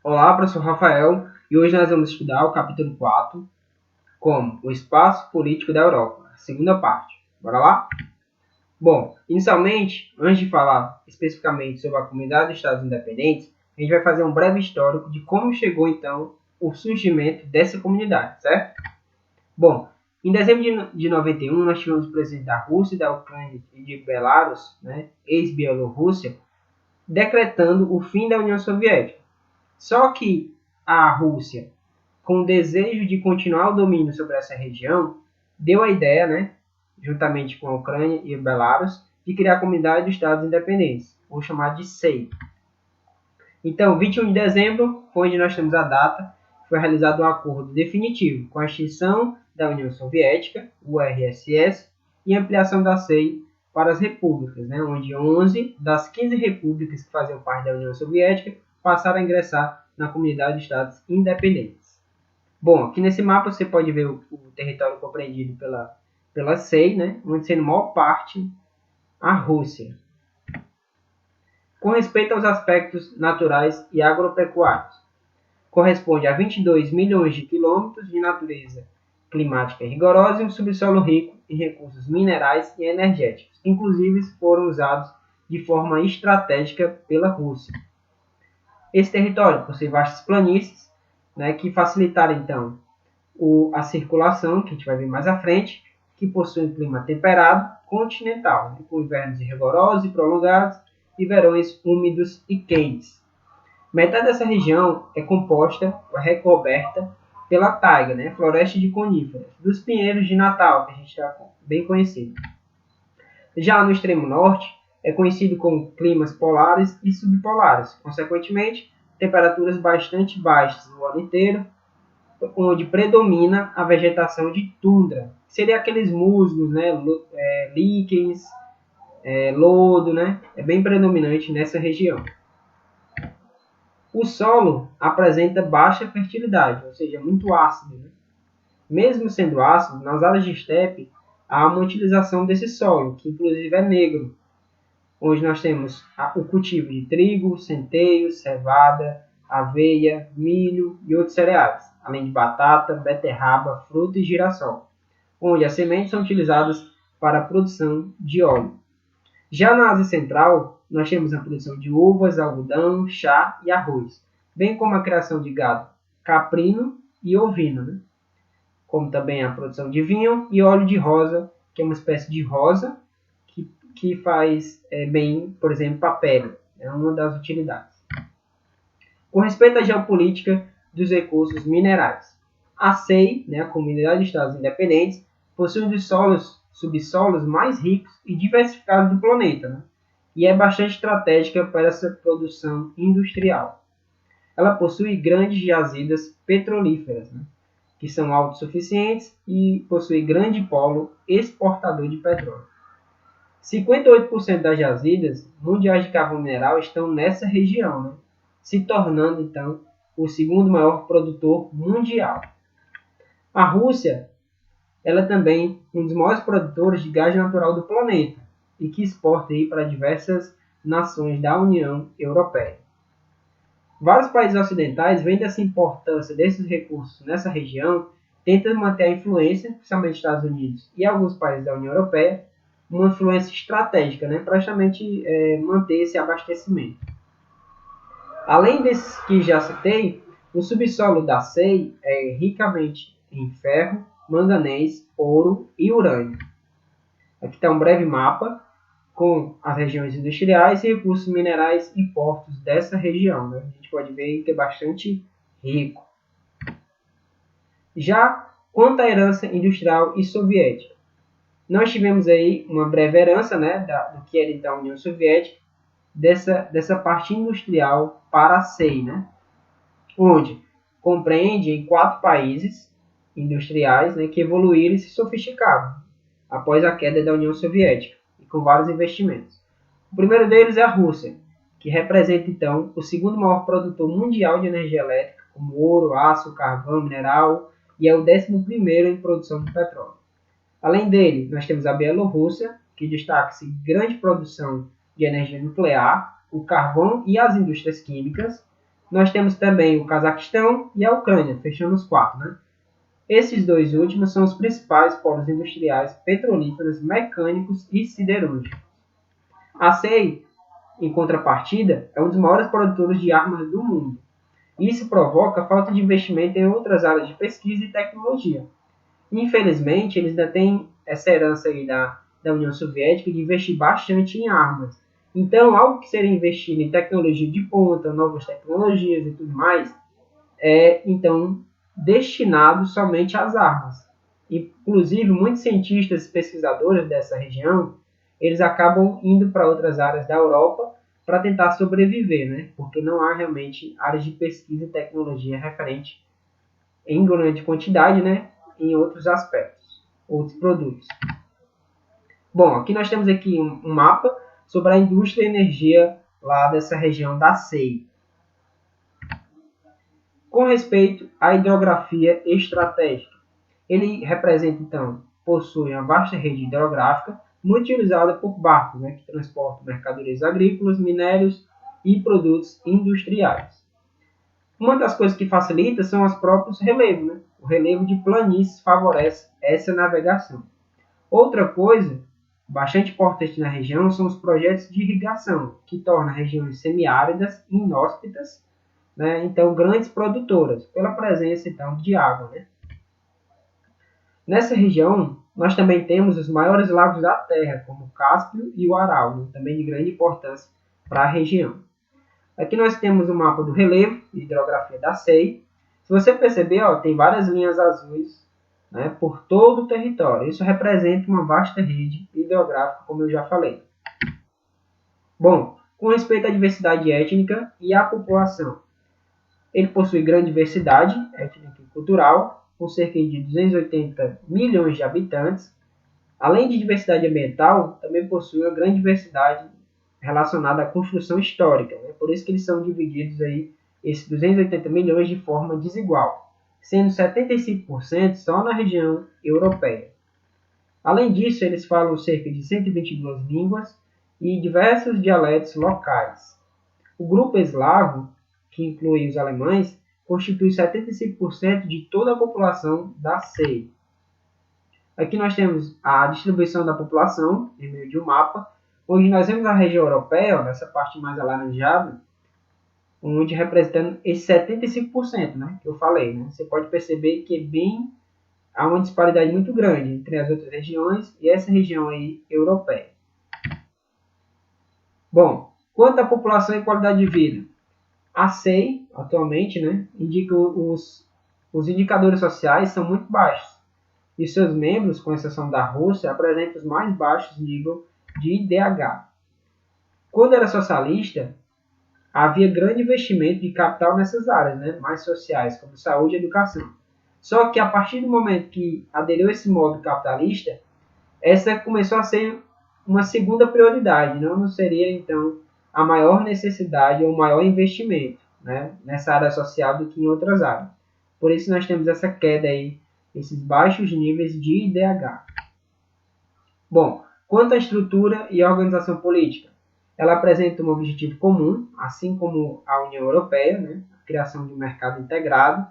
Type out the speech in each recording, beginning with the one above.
Olá, professor Rafael, e hoje nós vamos estudar o capítulo 4, como o espaço político da Europa, a segunda parte. Bora lá? Bom, inicialmente, antes de falar especificamente sobre a Comunidade dos Estados Independentes, a gente vai fazer um breve histórico de como chegou, então, o surgimento dessa comunidade, certo? Bom, em dezembro de 91, nós tivemos o presidente da Rússia, da Ucrânia e de Belarus, ex-Bielorrússia, decretando o fim da União Soviética. Só que a Rússia, com o desejo de continuar o domínio sobre essa região, deu a ideia, juntamente com a Ucrânia e Belarus, de criar a Comunidade dos Estados Independentes, ou chamada de SEI. Então, 21 de dezembro foi onde nós temos a data, foi realizado um acordo definitivo com a extinção da União Soviética, URSS, e ampliação da SEI para as repúblicas, onde 11 das 15 repúblicas que faziam parte da União Soviética passaram a ingressar na Comunidade de Estados Independentes. Bom, aqui nesse mapa você pode ver o território compreendido pela SEI, onde sendo maior parte a Rússia. Com respeito aos aspectos naturais e agropecuários, corresponde a 22 milhões de quilômetros de natureza climática rigorosa e um subsolo rico em recursos minerais e energéticos, inclusive foram usados de forma estratégica pela Rússia. Esse território possui vastas planícies, que facilitaram então a circulação, que a gente vai ver mais à frente, que possui um clima temperado continental, com invernos rigorosos e prolongados e verões úmidos e quentes. Metade dessa região é composta, é recoberta pela taiga, floresta de coníferas, dos pinheiros de Natal, que a gente está bem conhecido. Já no extremo norte, é conhecido como climas polares e subpolares, consequentemente, temperaturas bastante baixas no ano inteiro, onde predomina a vegetação de tundra, que seria aqueles musgos, líquens, lodo, é bem predominante nessa região. O solo apresenta baixa fertilidade, ou seja, muito ácido. Mesmo sendo ácido, nas áreas de estepe, há uma utilização desse solo, que inclusive é negro, onde nós temos o cultivo de trigo, centeio, cevada, aveia, milho e outros cereais, além de batata, beterraba, fruta e girassol, onde as sementes são utilizadas para a produção de óleo. Já na Ásia Central, nós temos a produção de uvas, algodão, chá e arroz, bem como a criação de gado caprino e ovino, como também a produção de vinho e óleo de rosa, que é uma espécie de rosa que faz bem, por exemplo, para a pele. É uma das utilidades. Com respeito à geopolítica dos recursos minerais, a SEI, a Comunidade de Estados Independentes, possui um dos subsolos mais ricos e diversificados do planeta, e é bastante estratégica para essa produção industrial. Ela possui grandes jazidas petrolíferas, que são autossuficientes e possui grande polo exportador de petróleo. 58% das jazidas mundiais de carvão mineral estão nessa região, se tornando, então, o segundo maior produtor mundial. A Rússia, ela também é um dos maiores produtores de gás natural do planeta e que exporta para diversas nações da União Europeia. Vários países ocidentais, vendo essa importância desses recursos nessa região, tentam manter a influência, principalmente Estados Unidos e alguns países da União Europeia, uma influência estratégica, para justamente manter esse abastecimento. Além desses que já citei, o subsolo da SEI é ricamente em ferro, manganês, ouro e urânio. Aqui está um breve mapa com as regiões industriais e recursos minerais e portos dessa região. A gente pode ver que é bastante rico. Já quanto à herança industrial e soviética, nós tivemos aí uma breve herança do que era então a União Soviética, dessa parte industrial para a SEI, onde compreende em 4 países industriais que evoluíram e se sofisticaram após a queda da União Soviética, e com vários investimentos. O primeiro deles é a Rússia, que representa então o segundo maior produtor mundial de energia elétrica, como ouro, aço, carvão, mineral, e é o 11º em produção de petróleo. Além dele, nós temos a Bielorrússia, que destaca-se grande produção de energia nuclear, o carvão e as indústrias químicas, Nós temos também o Cazaquistão e a Ucrânia, fechando os 4, né? Esses dois últimos são os principais polos industriais petrolíferos, mecânicos e siderúrgicos. A SEI, em contrapartida, é um dos maiores produtores de armas do mundo. Isso provoca falta de investimento em outras áreas de pesquisa e tecnologia. Infelizmente, eles ainda têm essa herança aí da União Soviética de investir bastante em armas. Então, algo que seria investido em tecnologia de ponta, novas tecnologias e tudo mais, é então destinado somente às armas. Inclusive, muitos cientistas e pesquisadores dessa região, eles acabam indo para outras áreas da Europa para tentar sobreviver, né? Porque não há realmente áreas de pesquisa e tecnologia referente em grande quantidade, né? Em outros aspectos, outros produtos. Bom, aqui nós temos aqui um mapa sobre a indústria e energia lá dessa região da SEI. Com respeito à hidrografia estratégica, ele representa, então, possui uma vasta rede hidrográfica muito utilizada por barcos, né, que transportam mercadorias agrícolas, minérios e produtos industriais. Uma das coisas que facilita são os próprios relevos. Né? O relevo de planícies favorece essa navegação. Outra coisa bastante importante na região são os projetos de irrigação, que tornam regiões semiáridas inóspitas, né? Então grandes produtoras, pela presença então, de água. Né? Nessa região, nós também temos os maiores lagos da Terra, como o Cáspio e o Aral, né? Também de grande importância para a região. Aqui nós temos o mapa do relevo e hidrografia da SEI. Se você perceber, ó, tem várias linhas azuis, né, por todo o território. Isso representa uma vasta rede hidrográfica, como eu já falei. Bom, com respeito à diversidade étnica e à população, ele possui grande diversidade étnica e cultural, com cerca de 280 milhões de habitantes. Além de diversidade ambiental, também possui uma grande diversidade relacionada à construção histórica. Né? Por isso que eles são divididos aí, esses 280 milhões de forma desigual, sendo 75% só na região europeia. Além disso, eles falam cerca de 122 línguas e diversos dialetos locais. O grupo eslavo, que inclui os alemães, constitui 75% de toda a população da SEI. Aqui nós temos a distribuição da população, em meio de um mapa, onde nós vemos a região europeia, ó, nessa parte mais alaranjada, onde representando esse 75%, né, que eu falei. Né? Você pode perceber que há uma disparidade muito grande entre as outras regiões e essa região aí europeia. Bom, quanto à população e qualidade de vida, a SEI, atualmente, né, indica os indicadores sociais são muito baixos. E seus membros, com exceção da Rússia, apresentam os mais baixos níveis de IDH. Quando era socialista, havia grande investimento de capital nessas áreas, né, mais sociais, como saúde e educação. Só que a partir do momento que aderiu esse modo capitalista, essa começou a ser uma segunda prioridade, não seria então a maior necessidade ou o maior investimento, né, nessa área social do que em outras áreas. Por isso nós temos essa queda aí, esses baixos níveis de IDH. Bom, quanto à estrutura e organização política, ela apresenta um objetivo comum, assim como a União Europeia, né, a criação de um mercado integrado,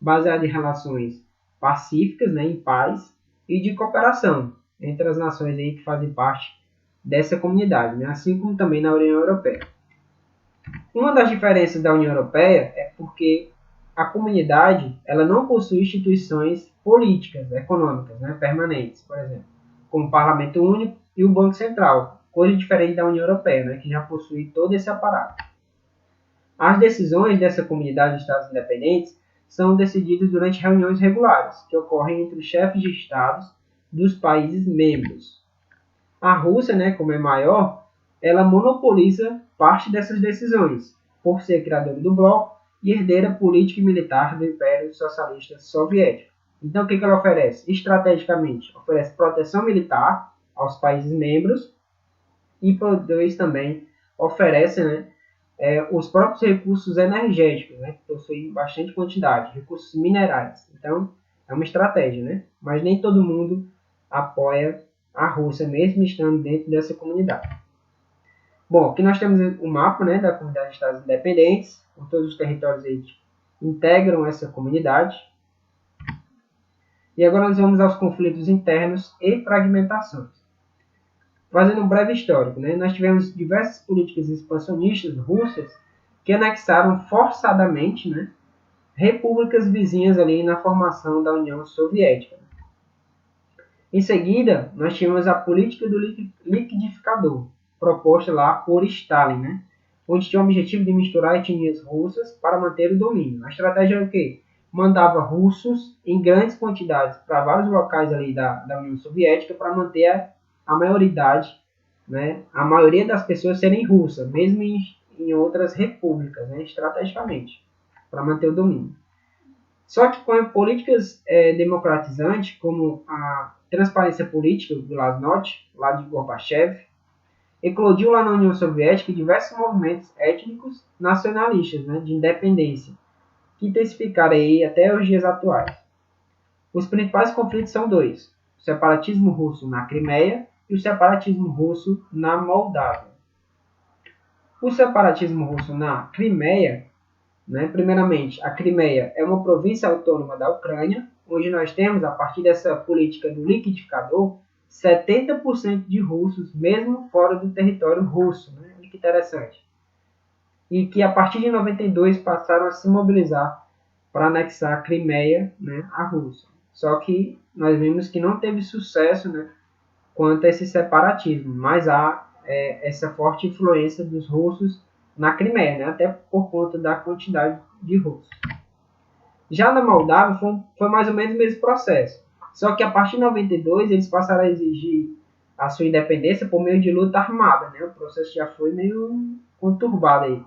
baseado em relações pacíficas, né, em paz, e de cooperação entre as nações aí que fazem parte dessa comunidade, né, assim como também na União Europeia. Uma das diferenças da União Europeia é porque a comunidade ela não possui instituições políticas, econômicas, né, permanentes, por exemplo, como o Parlamento Único e o Banco Central, coisa diferente da União Europeia, né, que já possui todo esse aparato. As decisões dessa comunidade de Estados independentes são decididas durante reuniões regulares, que ocorrem entre os chefes de estados dos países membros. A Rússia, né, como é maior, ela monopoliza parte dessas decisões, por ser criadora do bloco e herdeira política e militar do Império Socialista Soviético. Então, o que ela oferece? Estrategicamente, oferece proteção militar aos países membros e, por dois, também oferece, né, os próprios recursos energéticos, né, que possuem bastante quantidade, recursos minerais. Então, é uma estratégia, né? Mas nem todo mundo apoia a Rússia, mesmo estando dentro dessa comunidade. Bom, aqui nós temos o mapa, né, da Comunidade de Estados Independentes, com todos os territórios aí que integram essa comunidade. E agora nós vamos aos conflitos internos e fragmentações. Fazendo um breve histórico, né, nós tivemos diversas políticas expansionistas russas que anexaram forçadamente, né, repúblicas vizinhas ali na formação da União Soviética. Em seguida, nós tínhamos a política do liquidificador, proposta lá por Stalin, né? Onde tinha o objetivo de misturar etnias russas para manter o domínio. A estratégia era o quê? Mandava russos em grandes quantidades para vários locais ali da União Soviética para manter a maioridade, né? A maioria das pessoas serem russas, mesmo em outras repúblicas, né? Estrategicamente, para manter o domínio. Só que com políticas democratizantes, como a transparência política do Glasnost, lá de Gorbachev, eclodiu lá na União Soviética diversos movimentos étnicos nacionalistas, né, de independência, que intensificaram aí até os dias atuais. Os principais conflitos são dois: o separatismo russo na Crimeia e o separatismo russo na Moldávia. O separatismo russo na Crimeia, né, primeiramente, a Crimeia é uma província autônoma da Ucrânia, onde nós temos, a partir dessa política do liquidificador, 70% de russos, mesmo fora do território russo. Né? Olha que interessante. E que, a partir de 92, passaram a se mobilizar para anexar a Crimeia, né, à Rússia. Só que nós vimos que não teve sucesso, né, quanto a esse separatismo, mas há essa forte influência dos russos na Crimeia, né, até por conta da quantidade de russos. Já na Moldávia foi mais ou menos o mesmo processo. Só que a partir de 92 eles passaram a exigir a sua independência por meio de luta armada. Né? O processo já foi meio conturbado aí.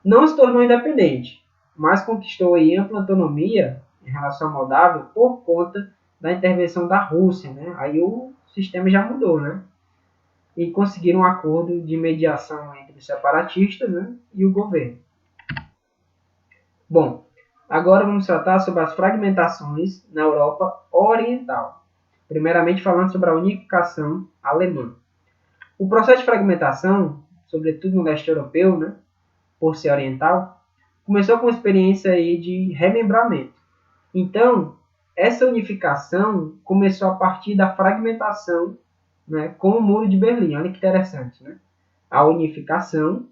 Não se tornou independente, mas conquistou aí ampla autonomia em relação à Moldávia por conta da intervenção da Rússia. Né? Aí o sistema já mudou, né? E conseguiram um acordo de mediação entre os separatistas, né, e o governo. Bom, agora vamos tratar sobre as fragmentações na Europa Oriental. Primeiramente falando sobre a unificação alemã. O processo de fragmentação, sobretudo no leste europeu, né, por ser oriental, começou com uma experiência aí de remembramento. Então, essa unificação começou a partir da fragmentação, né, com o Muro de Berlim. Olha que interessante, né? A unificação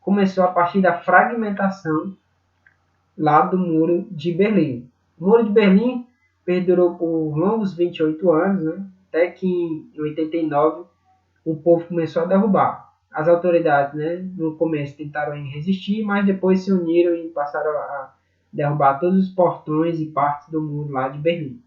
começou a partir da fragmentação lá do Muro de Berlim. O Muro de Berlim perdurou por longos 28 anos, né? Até que em 89 o povo começou a derrubar. As autoridades, né, no começo tentaram resistir, mas depois se uniram e passaram a derrubar todos os portões e partes do muro lá de Berlim,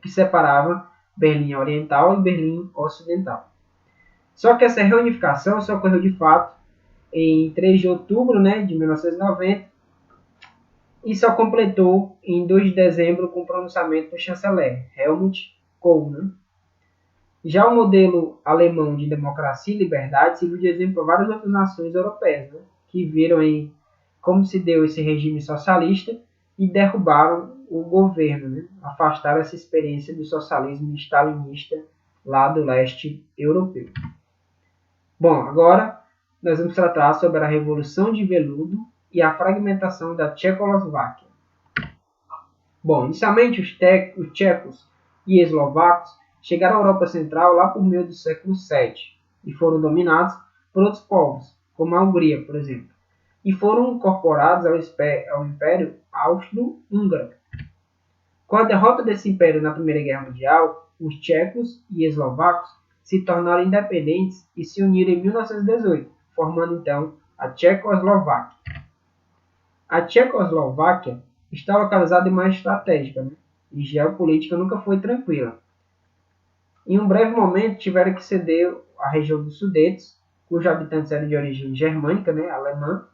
que separava Berlim Oriental e Berlim Ocidental. Só que essa reunificação só ocorreu de fato em 3 de outubro, né, de 1990, e só completou em 2 de dezembro com o pronunciamento do chanceler Helmut Kohl. Né? Já o modelo alemão de democracia e liberdade serviu de exemplo para várias outras nações europeias, né, que viram aí como se deu esse regime socialista e derrubaram o governo, né, afastaram essa experiência do socialismo stalinista lá do leste europeu. Bom, agora nós vamos tratar sobre a Revolução de Veludo e a fragmentação da Tchecoslováquia. Bom, inicialmente os tchecos e eslovacos chegaram à Europa Central lá por meio do século VII e foram dominados por outros povos, como a Hungria, por exemplo, e foram incorporados ao Império Austro-Húngaro. Com a derrota desse império na Primeira Guerra Mundial, os tchecos e eslovacos se tornaram independentes e se uniram em 1918, formando então a Tchecoslováquia. A Tchecoslováquia está localizada em uma área estratégica, né? E geopolítica nunca foi tranquila. Em um breve momento tiveram que ceder a região dos Sudetos, cujos habitantes eram de origem germânica, né, alemã,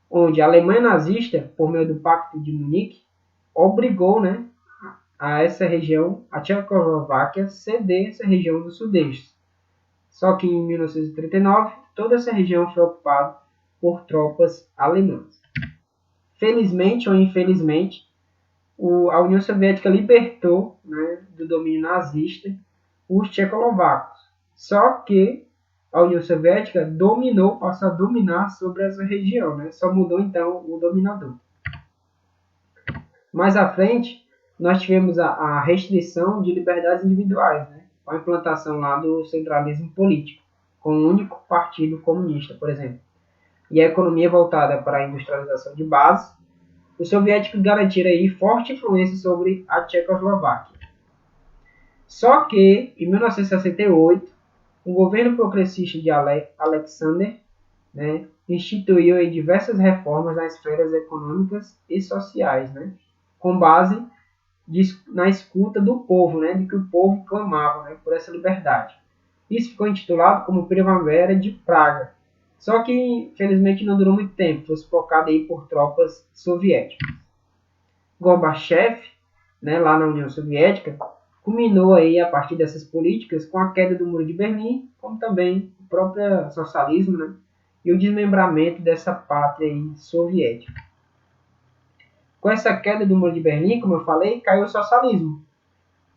onde a Alemanha nazista, por meio do Pacto de Munique, obrigou, né, a essa região, a Tchecoslováquia, ceder essa região do Sudeste. Só que em 1939, toda essa região foi ocupada por tropas alemãs. Felizmente ou infelizmente, a União Soviética libertou, né, do domínio nazista os tchecoslovacos. Só que a União Soviética dominou, passou a dominar sobre essa região, né? Só mudou então o dominador. Mais à frente, nós tivemos a restrição de liberdades individuais, né? Com a implantação lá do centralismo político, com um único partido comunista, por exemplo. E a economia voltada para a industrialização de base, os soviéticos garantiram aí forte influência sobre a Tchecoslováquia. Só que, em 1968, o governo progressista de Alexander, né, instituiu aí diversas reformas nas esferas econômicas e sociais, né, com base na escuta do povo, né, de que o povo clamava, né, por essa liberdade. Isso ficou intitulado como Primavera de Praga. Só que, infelizmente, não durou muito tempo, foi sufocado aí por tropas soviéticas. Gorbachev, né, lá na União Soviética, culminou aí a partir dessas políticas com a queda do Muro de Berlim, como também o próprio socialismo, né, e o desmembramento dessa pátria aí soviética. Com essa queda do Muro de Berlim, como eu falei, caiu o socialismo,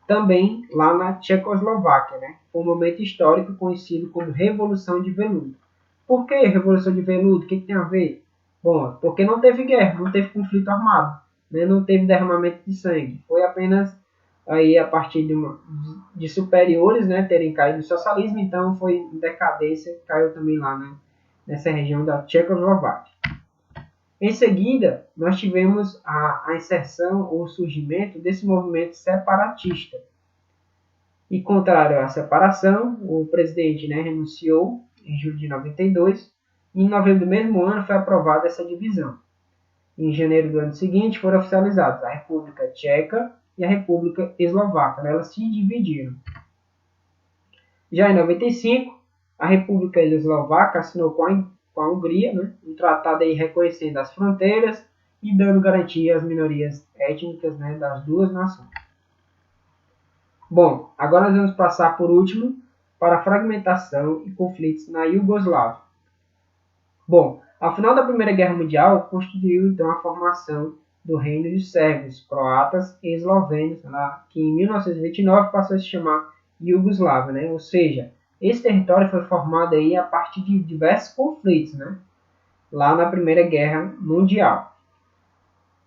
também lá na Tchecoslováquia, né? Foi um momento histórico conhecido como Revolução de Veludo. Por que Revolução de Veludo? O que tem a ver? Bom, porque não teve guerra, não teve conflito armado, né? Não teve derramamento de sangue. Foi apenas aí a partir de superiores, né, terem caído no socialismo, então foi em decadência, caiu também lá, né, nessa região da Tchecoslováquia. Em seguida, nós tivemos a inserção ou surgimento desse movimento separatista. E contrário à separação, o presidente, né, renunciou em julho de 92 e em novembro do mesmo ano foi aprovada essa divisão. Em janeiro do ano seguinte foram oficializadas a República Tcheca e a República Eslovaca, né? Elas se dividiram. Já em 95, a República Eslovaca assinou com a Hungria, né, um tratado aí reconhecendo as fronteiras e dando garantia às minorias étnicas, né, das duas nações. Bom, agora nós vamos passar por último para a fragmentação e conflitos na Iugoslávia. Bom, ao final da Primeira Guerra Mundial, constituiu então a formação do Reino dos Sérvios, Croatas e Eslovenos, que em 1929 passou a se chamar Iugoslávia, né? Ou seja, esse território foi formado aí a partir de diversos conflitos, né? Lá na Primeira Guerra Mundial.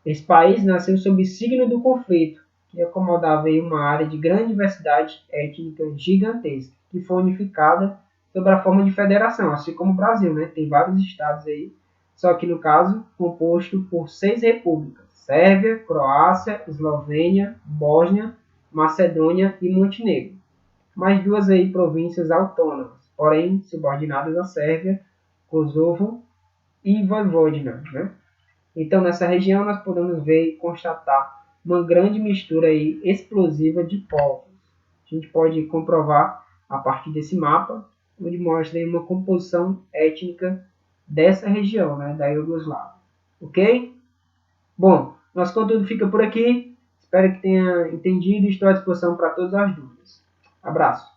Esse país nasceu sob o signo do conflito, que acomodava aí uma área de grande diversidade étnica gigantesca, que foi unificada sob a forma de federação, assim como o Brasil, né? Tem vários estados aí, só que no caso composto por 6 repúblicas: Sérvia, Croácia, Eslovênia, Bósnia, Macedônia e Montenegro. Mais 2 aí províncias autônomas, porém subordinadas à Sérvia, Kosovo e Vojvodina, né? Então nessa região nós podemos ver e constatar uma grande mistura aí explosiva de povos. A gente pode comprovar a partir desse mapa, onde mostra aí uma composição étnica dessa região, né, da Iugoslávia. Ok? Bom, nosso conteúdo fica por aqui. Espero que tenha entendido e estou à disposição para todas as dúvidas. Abraço!